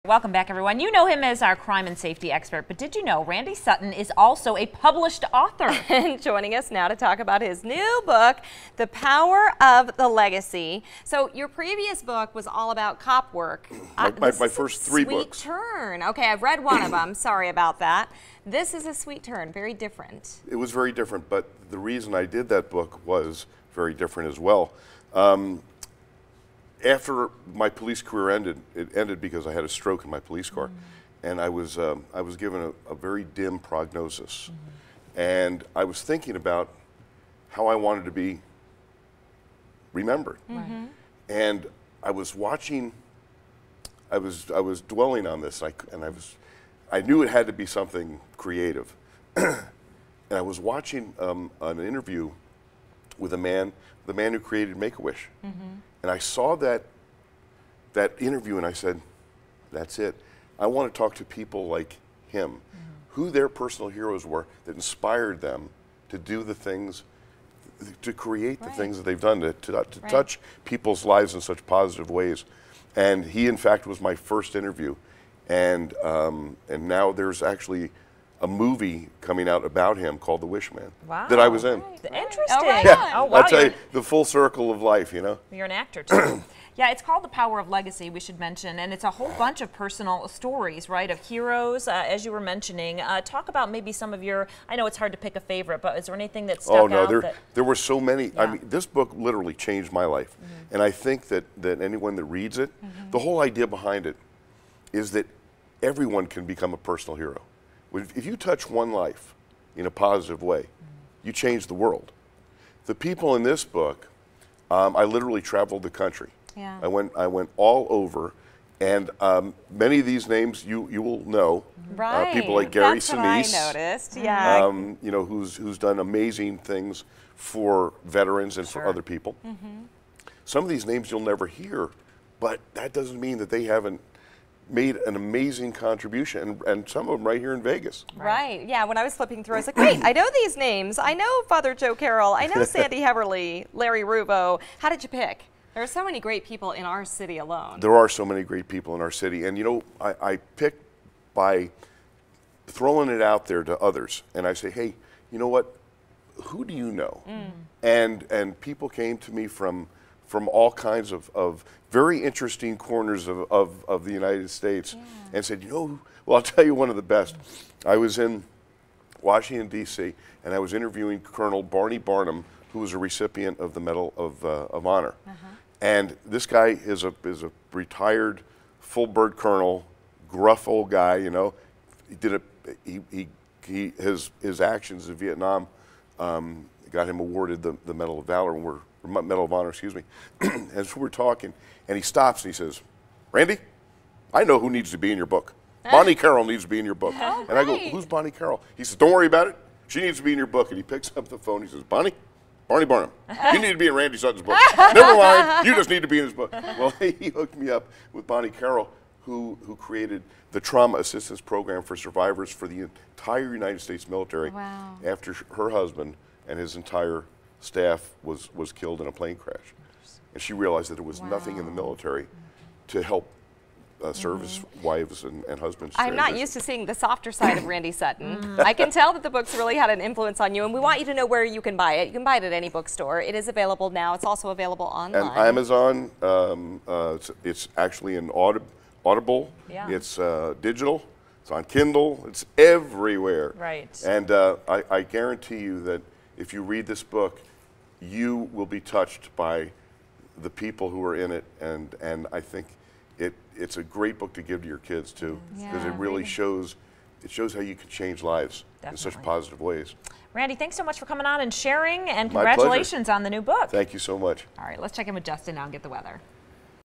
Welcome back, everyone. You know him as our crime and safety expert, but did you know Randy Sutton is also a published author? And joining us now to talk about his new book, The Power of the Legacy. So your previous book was all about cop work. My first three books. Sweet turn. Okay, I've read one of them. Sorry about that. This is a sweet turn, very different. It was very different, but the reason I did that book was very different as well. After my police career ended, it ended because I had a stroke in my police car, and I was given a very dim prognosis, and I was thinking about how I wanted to be remembered, and I was watching. I was dwelling on this, I knew it had to be something creative, and I was watching an interview with the man who created Make-A-Wish. And I saw that interview and I said, that's it. I want to talk to people like him, who their personal heroes were that inspired them to do the things, to create the things that they've done, to touch people's lives in such positive ways. And he, in fact, was my first interview. And now there's actually a movie coming out about him called The Wish Man that I was in. Interesting. Yeah, Oh, wow. I'll tell you, the full circle of life, you know. You're an actor, too. Yeah, it's called The Power of Legacy, we should mention, and it's a whole bunch of personal stories, right, of heroes, as you were mentioning. Talk about maybe some of your, I know it's hard to pick a favorite, but is there anything that stuck out? Oh, no, there were so many. I mean, this book literally changed my life. And I think that anyone that reads it, the whole idea behind it is that everyone can become a personal hero. If you touch one life in a positive way, you change the world. The people in this book, I literally traveled the country. Yeah. I went all over, and many of these names you will know. Right. People like Gary That's what I Sinise, noticed. Yeah. you know, who's done amazing things for veterans and for other people. Some of these names you'll never hear, but that doesn't mean that they haven't made an amazing contribution, and some of them right here in Vegas. Right. Yeah, when I was flipping through, I was like, wait, I know these names. I know Father Joe Carroll. I know Sandy Heverly, Larry Ruvo. How did you pick? There are so many great people in our city alone. There are so many great people in our city, and you know, I picked by throwing it out there to others, and I say, hey, you know what, who do you know? And people came to me from all kinds of very interesting corners of the United States, and said, you know, well, I'll tell you one of the best. I was in Washington, D.C., and I was interviewing Colonel Barney Barnum, who was a recipient of the Medal of Honor. And this guy is a retired full bird colonel, gruff old guy, you know. His actions in Vietnam got him awarded the Medal of Valor, Medal of Honor, excuse me. And so we're talking, and he stops and he says, Randy, I know who needs to be in your book. Bonnie Carroll needs to be in your book. And I go, who's Bonnie Carroll? He says, don't worry about it. She needs to be in your book. And he picks up the phone. He says, Barney Barnum, you need to be in Randy Sutton's book. Never mind, you just need to be in his book. Well, he hooked me up with Bonnie Carroll, who created the Trauma Assistance Program for survivors for the entire United States military after her husband and his entire staff was killed in a plane crash. And she realized that there was nothing in the military to help service wives and husbands. I'm not used to seeing the softer side of Randy Sutton. I can tell that the book's really had an influence on you, and we want you to know where you can buy it. You can buy it at any bookstore. It is available now. It's also available online. And Amazon, it's actually an Audible. It's digital. It's on Kindle. It's everywhere. Right. And I guarantee you that if you read this book, you will be touched by the people who are in it, and I think it's a great book to give to your kids too, because it really shows how you can change lives in such positive ways. Randy, thanks so much for coming on and sharing, and My congratulations on the new book. Thank you so much. All right, let's check in with Justin now and get the weather.